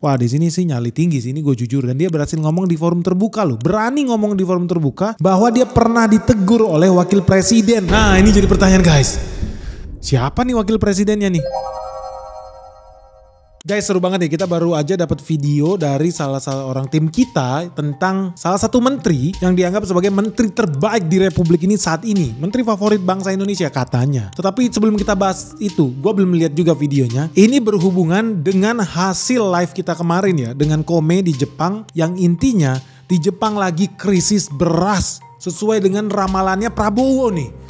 Wah di sini sih nyali tinggi sih, ini gue jujur. Dan dia berhasil ngomong di forum terbuka loh. Berani ngomong di forum terbuka bahwa dia pernah ditegur oleh wakil presiden. Nah ini jadi pertanyaan guys. Siapa nih wakil presidennya nih? Guys seru banget ya, kita baru aja dapat video dari salah seorang tim kita tentang salah satu menteri yang dianggap sebagai menteri terbaik di Republik ini saat ini. Menteri favorit bangsa Indonesia katanya. Tetapi sebelum kita bahas itu, gue belum lihat juga videonya. Ini berhubungan dengan hasil live kita kemarin ya, dengan Kome di Jepang yang intinya di Jepang lagi krisis beras sesuai dengan ramalannya Prabowo nih.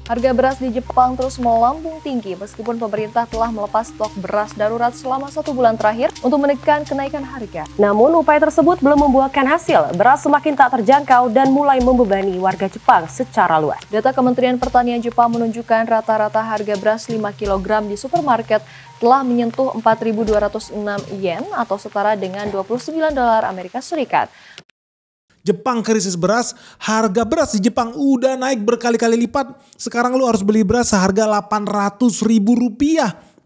Harga beras di Jepang terus melambung tinggi meskipun pemerintah telah melepas stok beras darurat selama 1 bulan terakhir untuk menekan kenaikan harga. Namun upaya tersebut belum membuahkan hasil. Beras semakin tak terjangkau dan mulai membebani warga Jepang secara luas. Data Kementerian Pertanian Jepang menunjukkan rata-rata harga beras 5 kg di supermarket telah menyentuh 4.206 yen atau setara dengan $29 Amerika Serikat. Jepang krisis beras, harga beras di Jepang udah naik berkali-kali lipat. Sekarang lu harus beli beras seharga Rp800.000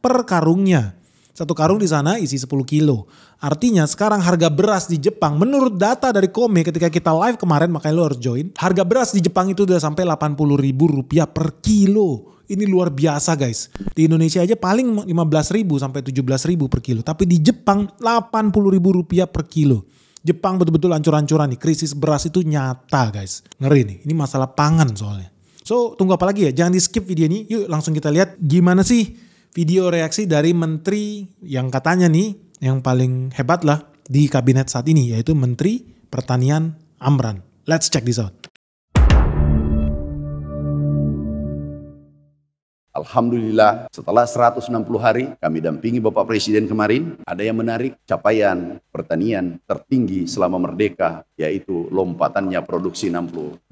per karungnya. Satu karung di sana isi 10 kilo. Artinya sekarang harga beras di Jepang menurut data dari Kome ketika kita live kemarin, makanya lu harus join. Harga beras di Jepang itu udah sampai Rp80.000 per kilo. Ini luar biasa guys. Di Indonesia aja paling 15.000 sampai 17.000 per kilo. Tapi di Jepang Rp80.000 per kilo. Jepang betul-betul ancur-ancuran nih, krisis beras itu nyata guys. Ngeri nih, ini masalah pangan soalnya. So tunggu apa lagi ya, jangan di skip video ini, yuk langsung kita lihat gimana sih video reaksi dari menteri yang katanya nih yang paling hebat lah di kabinet saat ini, yaitu Menteri Pertanian Amran. Let's check this out. Alhamdulillah setelah 160 hari kami dampingi Bapak Presiden kemarin, ada yang menarik capaian pertanian tertinggi selama merdeka, yaitu lompatannya produksi 62%.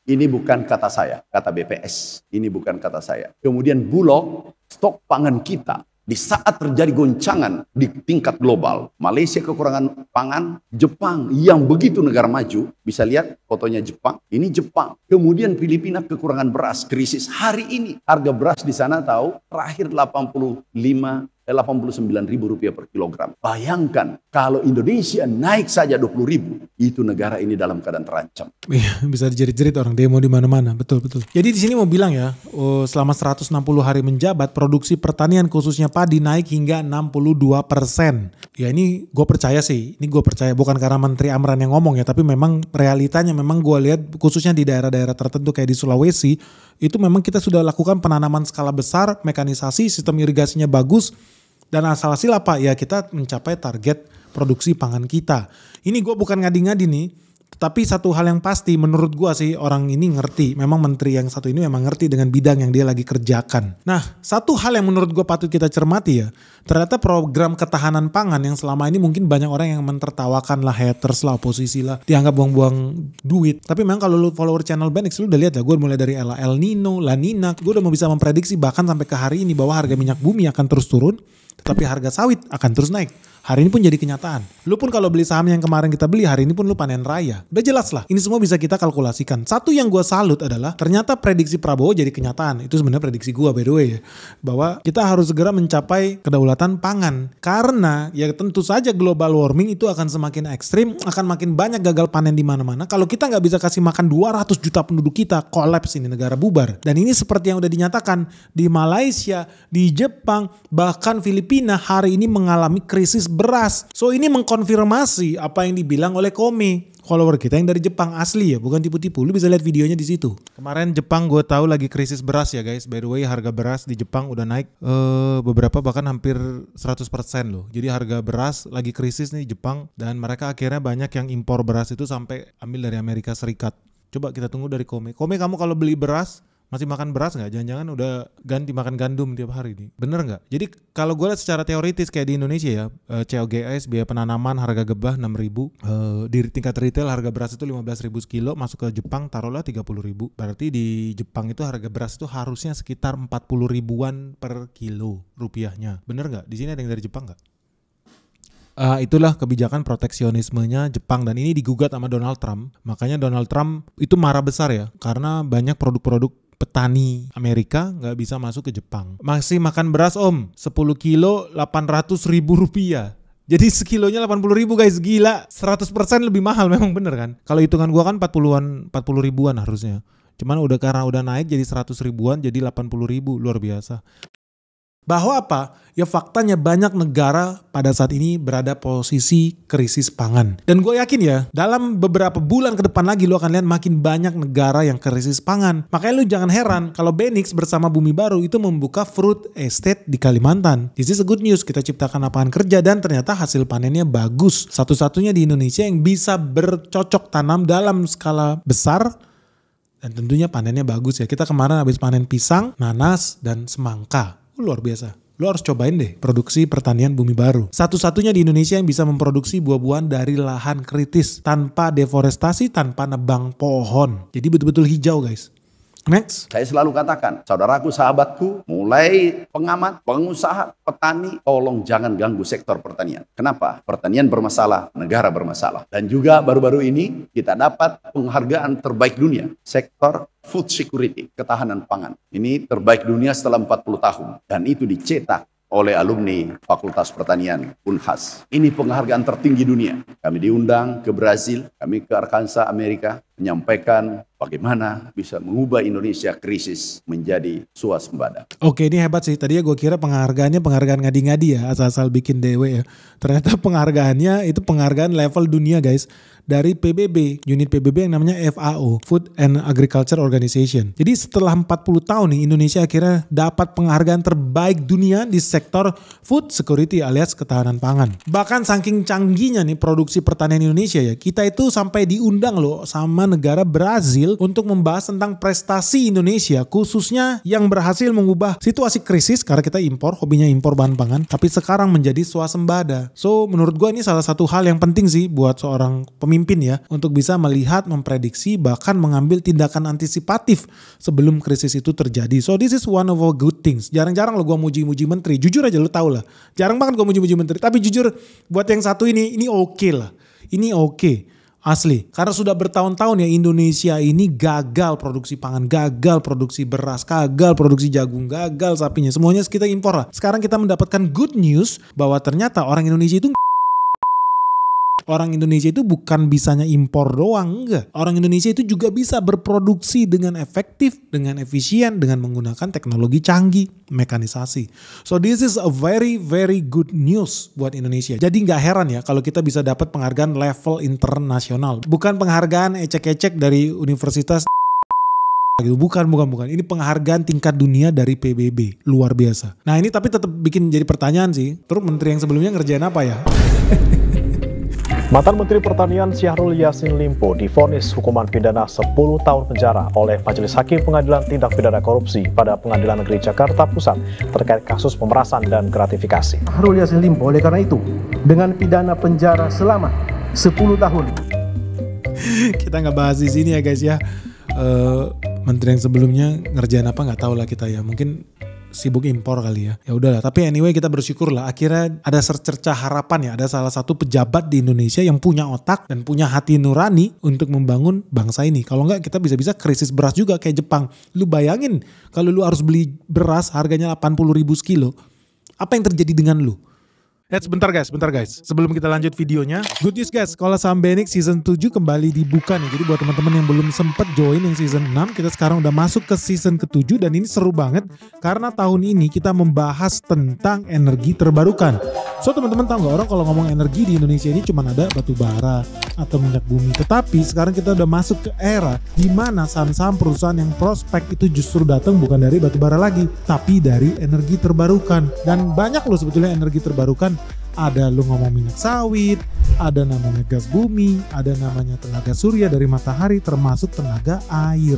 Ini bukan kata saya, kata BPS. Ini bukan kata saya. Kemudian Bulog, stok pangan kita di saat terjadi goncangan di tingkat global, Malaysia kekurangan pangan, Jepang yang begitu negara maju, bisa lihat fotonya Jepang, ini Jepang. Kemudian Filipina kekurangan beras, krisis. Hari ini harga beras di sana tahu terakhir Rp89.000 per kilogram. Bayangkan kalau Indonesia naik saja 20.000, itu negara ini dalam keadaan terancam. Iya, bisa dijerit-jerit orang demo di mana-mana, betul. Jadi di sini mau bilang ya, selama 160 hari menjabat, produksi pertanian khususnya padi naik hingga 62%. Ya ini gue percaya sih, bukan karena Menteri Amran yang ngomong ya, tapi memang realitanya memang gue lihat khususnya di daerah-daerah tertentu kayak di Sulawesi, itu memang kita sudah lakukan penanaman skala besar, mekanisasi, sistem irigasinya bagus. Dan asal-hasil apa? Ya kita mencapai target produksi pangan kita. Ini gue bukan ngadi-ngadi nih. Tapi satu hal yang pasti menurut gue sih orang ini ngerti. Memang menteri yang satu ini memang ngerti dengan bidang yang dia lagi kerjakan. Nah satu hal yang menurut gue patut kita cermati ya. Ternyata program ketahanan pangan yang selama ini mungkin banyak orang yang mentertawakan lah, haters lah, oposisi lah. Dianggap buang-buang duit. Tapi memang kalau lu follower channel Benix lu udah lihat ya. Gue mulai dari El Nino, La Nina. Gue udah mau bisa memprediksi bahkan sampai ke hari ini bahwa harga minyak bumi akan terus turun. Tetapi harga sawit akan terus naik. Hari ini pun jadi kenyataan. Lu pun kalau beli saham yang kemarin kita beli, hari ini pun lu panen raya. Udah jelas lah. Ini semua bisa kita kalkulasikan. Satu yang gue salut adalah ternyata prediksi Prabowo jadi kenyataan. Itu sebenarnya prediksi gue by the way ya. Bahwa kita harus segera mencapai kedaulatan pangan. Karena ya tentu saja global warming itu akan semakin ekstrim. Akan makin banyak gagal panen di mana-mana. Kalau kita nggak bisa kasih makan 200 juta penduduk kita, kolaps ini negara bubar. Dan ini seperti yang udah dinyatakan di Malaysia, di Jepang, bahkan Filipina hari ini mengalami krisis beras. So ini mengkonfirmasi apa yang dibilang oleh Kome, follower kita yang dari Jepang asli ya, bukan tipu-tipu. Lu bisa lihat videonya di situ. Kemarin Jepang gue tahu lagi krisis beras ya guys. By the way harga beras di Jepang udah naik beberapa bahkan hampir 100% loh. Jadi harga beras lagi krisis nih Jepang, dan mereka akhirnya banyak yang impor beras itu sampai ambil dari Amerika Serikat. Coba kita tunggu dari Kome. Kome, kamu kalau beli beras masih makan beras nggak? Jangan-jangan udah ganti makan gandum tiap hari nih. Bener nggak? Jadi kalau gue lihat secara teoritis kayak di Indonesia ya, COGS biaya penanaman harga gebah 6.000, di tingkat retail harga beras itu 15.000 sekilo, masuk ke Jepang taruhlah 30.000. Berarti di Jepang itu harga beras itu harusnya sekitar 40 ribuan per kilo rupiahnya. Bener nggak? Di sini ada yang dari Jepang nggak? Itulah kebijakan proteksionismenya Jepang, dan ini digugat sama Donald Trump. Makanya Donald Trump itu marah besar ya, karena banyak produk-produk petani Amerika nggak bisa masuk ke Jepang. Masih makan beras om, 10 kilo 800.000 rupiah. Jadi sekilonya 80.000 guys, gila. 100% lebih mahal memang bener kan. Kalau hitungan gua kan 40 ribuan harusnya. Cuman karena udah naik jadi 100 ribuan, jadi 80.000, luar biasa. Bahwa apa? Ya faktanya banyak negara pada saat ini berada posisi krisis pangan. Dan gue yakin ya, dalam beberapa bulan ke depan lagi lo akan lihat makin banyak negara yang krisis pangan. Makanya lo jangan heran kalau Benix bersama Bumi Baru itu membuka fruit estate di Kalimantan. This is a good news, kita ciptakan lapangan kerja dan ternyata hasil panennya bagus. Satu-satunya di Indonesia yang bisa bercocok tanam dalam skala besar. Dan tentunya panennya bagus ya. Kita kemarin habis panen pisang, nanas, dan semangka. Luar biasa. Lo harus cobain deh produksi pertanian Bumi Baru. Satu-satunya di Indonesia yang bisa memproduksi buah-buahan dari lahan kritis tanpa deforestasi, tanpa nebang pohon. Jadi betul-betul hijau guys. Next. Saya selalu katakan, saudaraku, sahabatku, mulai pengamat, pengusaha, petani, tolong jangan ganggu sektor pertanian. Kenapa? Pertanian bermasalah, negara bermasalah. Dan juga baru-baru ini kita dapat penghargaan terbaik dunia, sektor food security, ketahanan pangan. Ini terbaik dunia setelah 40 tahun. Dan itu dicetak oleh alumni Fakultas Pertanian Unhas. Ini penghargaan tertinggi dunia. Kami diundang ke Brazil, kami ke Arkansas, Amerika, menyampaikan bagaimana bisa mengubah Indonesia krisis menjadi swasembada. Oke, ini hebat sih. Tadinya gue kira penghargaan ngadi-ngadi ya, asal-asal bikin dewe ya. Ternyata penghargaannya itu penghargaan level dunia guys. Dari PBB, unit PBB yang namanya FAO, Food and Agriculture Organization. Jadi setelah 40 tahun nih, Indonesia akhirnya dapat penghargaan terbaik dunia di sektor food security alias ketahanan pangan. Bahkan saking canggihnya nih produksi pertanian Indonesia ya, kita itu sampai diundang loh sama negara Brazil untuk membahas tentang prestasi Indonesia, khususnya yang berhasil mengubah situasi krisis karena kita impor, hobinya impor bahan pangan, tapi sekarang menjadi swasembada. So menurut gue ini salah satu hal yang penting sih buat seorang pemimpin ya, untuk bisa melihat, memprediksi, bahkan mengambil tindakan antisipatif sebelum krisis itu terjadi. So this is one of our good things. Jarang-jarang lo gue muji-muji menteri, jujur aja lo tau lah, jarang banget gue muji-muji menteri, tapi jujur buat yang satu ini oke lah, ini oke. Asli, karena sudah bertahun-tahun ya Indonesia ini gagal produksi pangan, gagal produksi beras, gagal produksi jagung, gagal sapinya, semuanya kita impor lah. Sekarang kita mendapatkan good news bahwa ternyata orang Indonesia itu bukan bisanya impor doang, enggak. Orang Indonesia itu juga bisa berproduksi dengan efektif, dengan efisien, dengan menggunakan teknologi canggih, mekanisasi. So this is a very very good news buat Indonesia. Jadi nggak heran ya kalau kita bisa dapat penghargaan level internasional. Bukan penghargaan ecek-ecek dari universitas gitu. Bukan. Ini penghargaan tingkat dunia dari PBB. Luar biasa. Nah ini tapi tetap bikin jadi pertanyaan sih. Terus menteri yang sebelumnya ngerjain apa ya? Mantan Menteri Pertanian Syahrul Yassin Limpo divonis hukuman pidana 10 tahun penjara oleh Majelis Hakim Pengadilan Tindak Pidana Korupsi pada Pengadilan Negeri Jakarta Pusat terkait kasus pemerasan dan gratifikasi. Syahrul Yassin Limpo oleh karena itu dengan pidana penjara selama 10 tahun. Kita nggak bahas di sini ya guys ya. Menteri yang sebelumnya ngerjain apa nggak tahu lah kita ya. Mungkin sibuk impor kali ya. Ya udahlah, tapi anyway kita bersyukur lah akhirnya ada secercah harapan ya, ada salah satu pejabat di Indonesia yang punya otak dan punya hati nurani untuk membangun bangsa ini. Kalau enggak kita bisa-bisa krisis beras juga kayak Jepang. Lu bayangin kalau lu harus beli beras harganya 80.000 sekilo. Apa yang terjadi dengan lu? Sebentar guys. Sebelum kita lanjut videonya, good news guys, Sekolah Saham Benix season 7 kembali dibuka nih. Jadi buat teman-teman yang belum sempet join yang season 6, kita sekarang udah masuk ke season ke-7 dan ini seru banget karena tahun ini kita membahas tentang energi terbarukan. So teman-teman tahu nggak, orang kalau ngomong energi di Indonesia ini cuma ada batu bara atau minyak bumi. Tetapi sekarang kita udah masuk ke era di mana saham-saham perusahaan yang prospek itu justru datang bukan dari batu bara lagi, tapi dari energi terbarukan. Dan banyak loh sebetulnya energi terbarukan. Ada lu ngomong minyak sawit, ada namanya gas bumi, ada namanya tenaga surya dari matahari, termasuk tenaga air.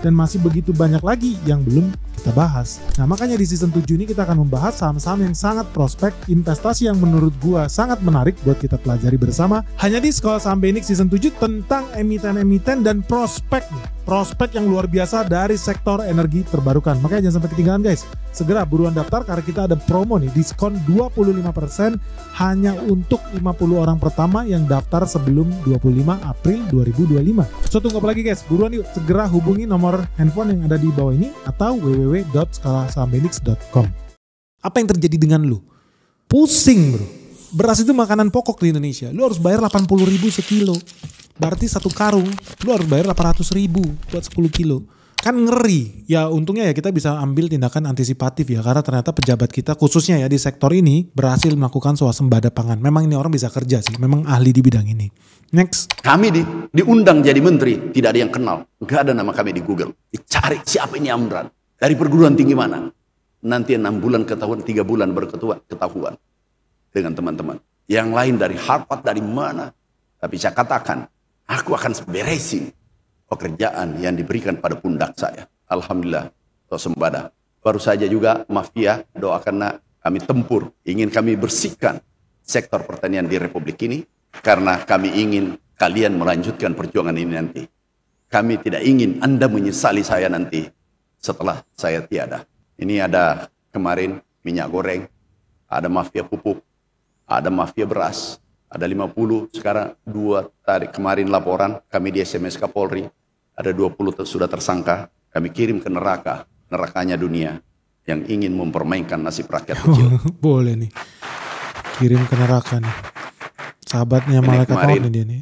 Dan masih begitu banyak lagi yang belum kita bahas. Nah makanya di season 7 ini kita akan membahas saham-saham yang sangat prospek, investasi yang menurut gua sangat menarik buat kita pelajari bersama. Hanya di Sekolah Saham Benix season 7 tentang emiten-emiten dan prospek. Prospek yang luar biasa dari sektor energi terbarukan. Makanya jangan sampai ketinggalan guys. Segera buruan daftar karena kita ada promo nih, diskon 25% hanya untuk 50 orang pertama yang daftar sebelum 25 April 2025. So tunggu apa lagi guys, buruan yuk, segera hubungi nomor handphone yang ada di bawah ini atau www.skalasahambenix.com. Apa yang terjadi dengan lu? Pusing bro. beras itu makanan pokok di Indonesia. Lu harus bayar 80.000 sekilo. Berarti 1 karung lu harus bayar 800.000 buat 10 kilo. Kan ngeri. Ya untungnya ya kita bisa ambil tindakan antisipatif ya. Karena ternyata pejabat kita khususnya ya di sektor ini berhasil melakukan swasembada pangan. Memang ini orang bisa kerja sih. Memang ahli di bidang ini. Next. Kami diundang jadi menteri, tidak ada yang kenal. Gak ada nama kami di Google. Dicari siapa ini Amran. Dari perguruan tinggi mana. Nanti 6 bulan ketahuan, 3 bulan ketahuan. Dengan teman-teman. Yang lain dari Harvard, dari mana. Tapi saya katakan, aku akan beresin pekerjaan yang diberikan pada pundak saya. Alhamdulillah, swasembada. Baru saja juga mafia, doakan kami tempur. Ingin kami bersihkan sektor pertanian di Republik ini. Karena kami ingin kalian melanjutkan perjuangan ini nanti. Kami tidak ingin Anda menyesali saya nanti setelah saya tiada. Ini ada kemarin minyak goreng, ada mafia pupuk, ada mafia beras, ada 50, sekarang 2 tarik kemarin laporan, kami di SMS Kapolri, ada 20 sudah tersangka, kami kirim ke neraka, nerakanya dunia, yang ingin mempermainkan nasib rakyat kecil. Boleh nih, kirim ke neraka nih. Sahabatnya malaikat maut nih dia nih.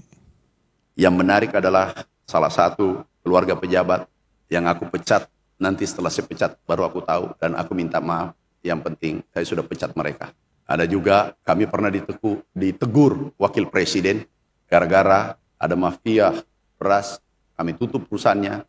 Yang menarik adalah salah satu keluarga pejabat yang aku pecat, nanti setelah saya pecat baru aku tahu, dan aku minta maaf, yang penting saya sudah pecat mereka. Ada juga kami pernah ditegur wakil presiden gara-gara ada mafia beras, kami tutup perusahaannya.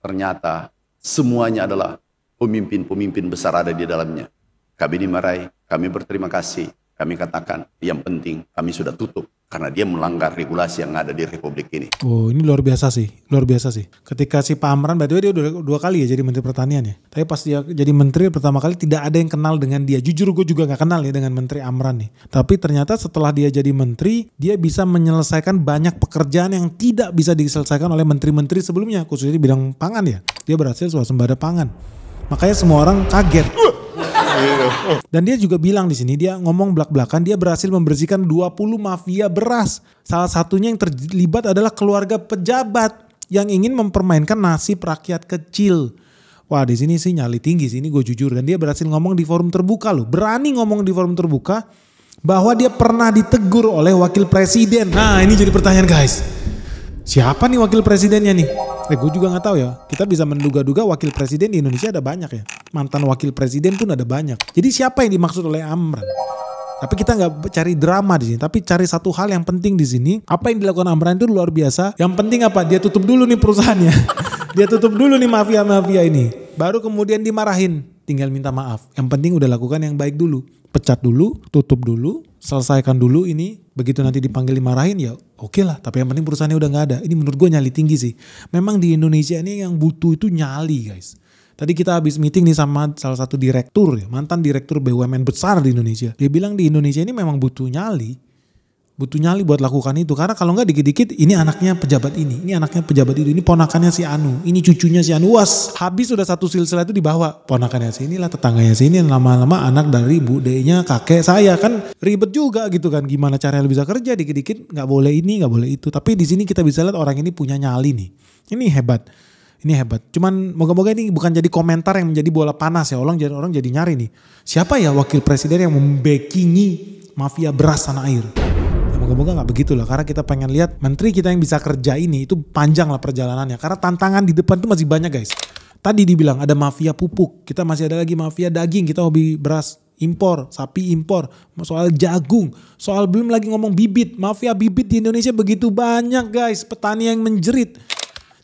Ternyata semuanya adalah pemimpin-pemimpin besar ada di dalamnya. Kami dimarahi, kami berterima kasih, kami katakan yang penting kami sudah tutup karena dia melanggar regulasi yang ada di Republik ini. Oh, ini luar biasa sih, luar biasa sih. Ketika si Pak Amran, by the way dia udah 2 kali ya jadi Menteri Pertanian ya. Tapi pas dia jadi Menteri pertama kali tidak ada yang kenal dengan dia. Jujur gue juga gak kenal ya dengan Menteri Amran nih. Tapi ternyata setelah dia jadi Menteri, dia bisa menyelesaikan banyak pekerjaan yang tidak bisa diselesaikan oleh Menteri-Menteri sebelumnya. Khususnya di bidang pangan ya. Dia berhasil swasembada pangan. Makanya semua orang kaget. Dan dia juga bilang di sini, dia ngomong belak-belakan, dia berhasil membersihkan 20 mafia beras. Salah satunya yang terlibat adalah keluarga pejabat yang ingin mempermainkan nasib rakyat kecil. Wah, di sini sih nyali tinggi sih, ini gue jujur. Dan dia berhasil ngomong di forum terbuka loh. Berani ngomong di forum terbuka bahwa dia pernah ditegur oleh wakil presiden. Nah, ini jadi pertanyaan guys. Siapa nih wakil presidennya nih? Gue juga gak tahu ya. Kita bisa menduga-duga wakil presiden di Indonesia ada banyak ya. Mantan wakil presiden pun ada banyak. Jadi siapa yang dimaksud oleh Amran? Tapi kita nggak cari drama di sini, tapi cari satu hal yang penting di sini. Apa yang dilakukan Amran itu luar biasa. Yang penting apa? Dia tutup dulu nih perusahaannya. Dia tutup dulu nih mafia-mafia ini. Baru kemudian dimarahin. Tinggal minta maaf. Yang penting udah lakukan yang baik dulu. Pecat dulu, tutup dulu, selesaikan dulu ini. Begitu nanti dipanggil dimarahin ya oke lah. Tapi yang penting perusahaannya udah gak ada. Ini menurut gue nyali tinggi sih. Memang di Indonesia ini yang butuh itu nyali guys. Tadi kita habis meeting nih sama salah satu direktur ya. Mantan direktur BUMN besar di Indonesia. Dia bilang di Indonesia ini memang butuh nyali. Butuh nyali buat lakukan itu. Karena kalau gak dikit-dikit ini anaknya pejabat ini anaknya pejabat itu. Ini ponakannya si Anu. Ini cucunya si Anu. Was, habis udah satu silsilah itu dibawa. Ponakannya si inilah, tetangganya si ini. Lama-lama anak dari budenya kakek saya. Kan ribet juga gitu kan. Gimana caranya bisa kerja dikit-dikit. Gak boleh ini, gak boleh itu. Tapi di sini kita bisa lihat orang ini punya nyali nih. Ini hebat. Ini hebat. Cuman moga-moga ini bukan jadi komentar yang menjadi bola panas ya. Orang jadi nyari nih. Siapa ya wakil presiden yang membackingi mafia beras tanah air? Moga-moga gak begitu lah. Karena kita pengen lihat menteri kita yang bisa kerja ini itu panjang lah perjalanannya. Karena tantangan di depan itu masih banyak guys. Tadi dibilang ada mafia pupuk. Kita masih ada lagi mafia daging. Kita hobi beras impor, sapi impor. Soal jagung. Soal belum lagi ngomong bibit. Mafia bibit di Indonesia begitu banyak guys. Petani yang menjerit.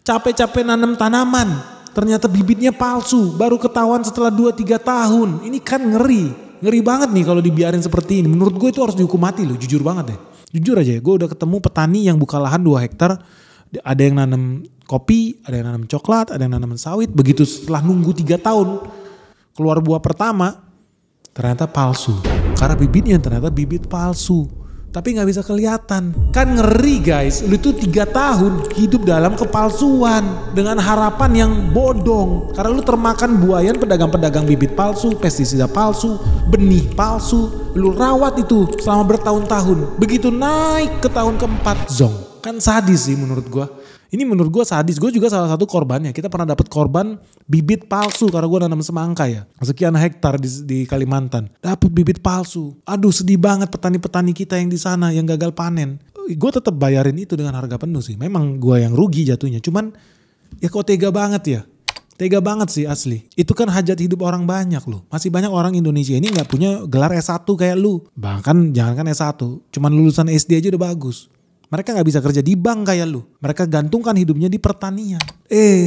Capek-capek nanam tanaman. Ternyata bibitnya palsu. Baru ketahuan setelah 2-3 tahun. Ini kan ngeri. Ngeri banget nih kalau dibiarin seperti ini. Menurut gue itu harus dihukum mati loh. Jujur banget deh. Jujur aja ya, gue udah ketemu petani yang buka lahan 2 hektar. Ada yang nanam kopi, ada yang nanam coklat, ada yang nanam sawit. Begitu setelah nunggu 3 tahun, keluar buah pertama, ternyata palsu. Karena bibitnya ternyata bibit palsu. Tapi gak bisa kelihatan. Kan ngeri guys, lu itu 3 tahun hidup dalam kepalsuan. Dengan harapan yang bodong. Karena lu termakan buayan pedagang-pedagang bibit palsu, pestisida palsu, benih palsu. Lu rawat itu selama bertahun-tahun. Begitu naik ke tahun keempat, zong. Kan sadis sih menurut gua. Ini menurut gue sadis. Gue juga salah satu korbannya. Kita pernah dapat korban bibit palsu karena gue nanam semangka ya. Sekian hektar di Kalimantan. Dapat bibit palsu. Aduh sedih banget petani-petani kita yang di sana yang gagal panen. Gue tetap bayarin itu dengan harga penuh sih. Memang gue yang rugi jatuhnya. Cuman ya kok tega banget ya. Tega banget sih asli. Itu kan hajat hidup orang banyak loh. Masih banyak orang Indonesia ini gak punya gelar S1 kayak lu. Bahkan jangankan S1. Cuman lulusan SD aja udah bagus. Mereka gak bisa kerja di bank kayak lu. Mereka gantungkan hidupnya di pertanian.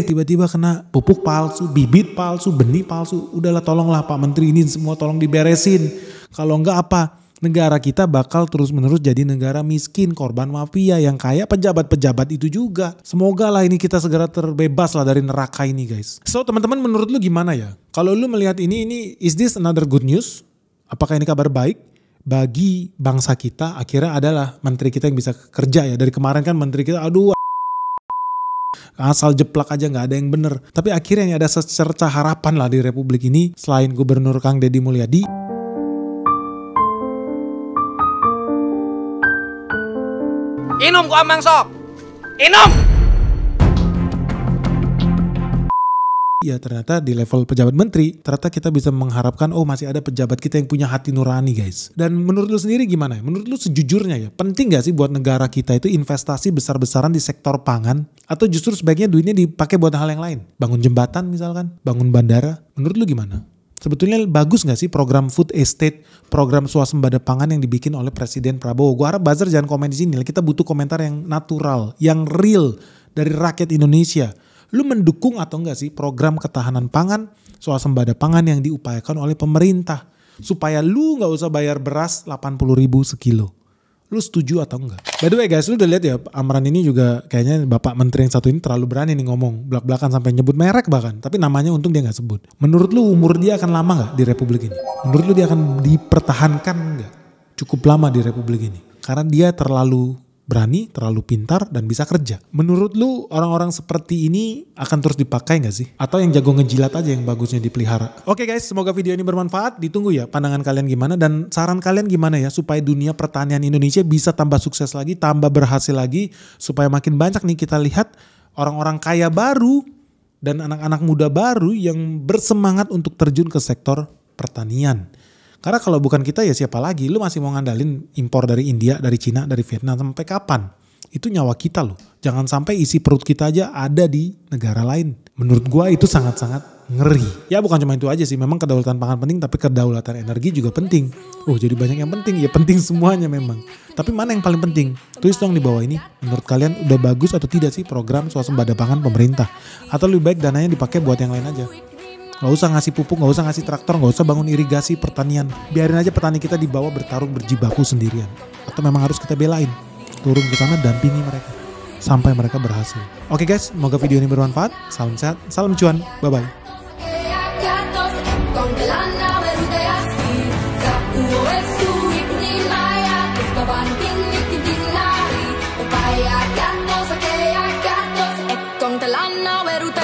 Tiba-tiba kena pupuk palsu, bibit palsu, benih palsu. Udahlah tolonglah Pak Menteri ini semua tolong diberesin. Kalau enggak apa? Negara kita bakal terus-menerus jadi negara miskin, korban mafia yang kayak pejabat-pejabat itu juga. Semoga lah ini kita segera terbebas lah dari neraka ini guys. So teman-teman menurut lu gimana ya? Kalau lu melihat ini is this another good news? Apakah ini kabar baik? Bagi bangsa kita akhirnya adalah menteri kita yang bisa kerja ya. Dari kemarin kan menteri kita aduh asal jeplak aja gak ada yang bener. Tapi akhirnya ada secerca harapan lah di Republik ini. Selain Gubernur Kang Deddy Mulyadi. Inum ku amang sok. Inum. Ya ternyata di level pejabat menteri, ternyata kita bisa mengharapkan masih ada pejabat kita yang punya hati nurani guys. Dan menurut lu sendiri gimana ya? Menurut lu sejujurnya ya, penting gak sih buat negara kita itu investasi besar-besaran di sektor pangan? Atau justru sebaiknya duitnya dipakai buat hal yang lain? Bangun jembatan misalkan, bangun bandara. Menurut lu gimana? Sebetulnya bagus gak sih program food estate, program swasembada pangan yang dibikin oleh Presiden Prabowo? Gue harap buzzer jangan komen di sini. Kita butuh komentar yang natural, yang real dari rakyat Indonesia. Lu mendukung atau enggak sih program ketahanan pangan, swasembada pangan yang diupayakan oleh pemerintah? Supaya lu gak usah bayar beras 80.000 sekilo. Lu setuju atau enggak? By the way guys, lu udah lihat ya Amran ini juga kayaknya Bapak Menteri yang satu ini terlalu berani nih ngomong. Belak-belakan sampai nyebut merek bahkan. Tapi namanya untung dia gak sebut. Menurut lu umur dia akan lama gak di Republik ini? Menurut lu dia akan dipertahankan gak? Cukup lama di Republik ini. Karena dia terlalu berani, terlalu pintar, dan bisa kerja. Menurut lu orang-orang seperti ini akan terus dipakai gak sih? Atau yang jago ngejilat aja yang bagusnya dipelihara? Oke guys, semoga video ini bermanfaat. Ditunggu ya pandangan kalian gimana dan saran kalian gimana ya supaya dunia pertanian Indonesia bisa tambah sukses lagi, tambah berhasil lagi, supaya makin banyak nih kita lihat orang-orang kaya baru dan anak-anak muda baru yang bersemangat untuk terjun ke sektor pertanian. Karena kalau bukan kita ya siapa lagi? Lu masih mau ngandalin impor dari India, dari Cina, dari Vietnam sampai kapan? Itu nyawa kita loh. Jangan sampai isi perut kita aja ada di negara lain. Menurut gua itu sangat-sangat ngeri. Ya bukan cuma itu aja sih. Memang kedaulatan pangan penting tapi kedaulatan energi juga penting. Jadi banyak yang penting. Ya penting semuanya memang. Tapi mana yang paling penting? Tulis dong di bawah ini. Menurut kalian udah bagus atau tidak sih program swasembada pangan pemerintah? Atau lebih baik dananya dipakai buat yang lain aja? Gak usah ngasih pupuk, gak usah ngasih traktor, gak usah bangun irigasi pertanian. Biarin aja petani kita di bawah bertarung berjibaku sendirian. Atau memang harus kita belain. Turun ke sana dampingi mereka. Sampai mereka berhasil. Oke guys, semoga video ini bermanfaat. Salam sehat, salam cuan. Bye-bye. Con te la nave ruta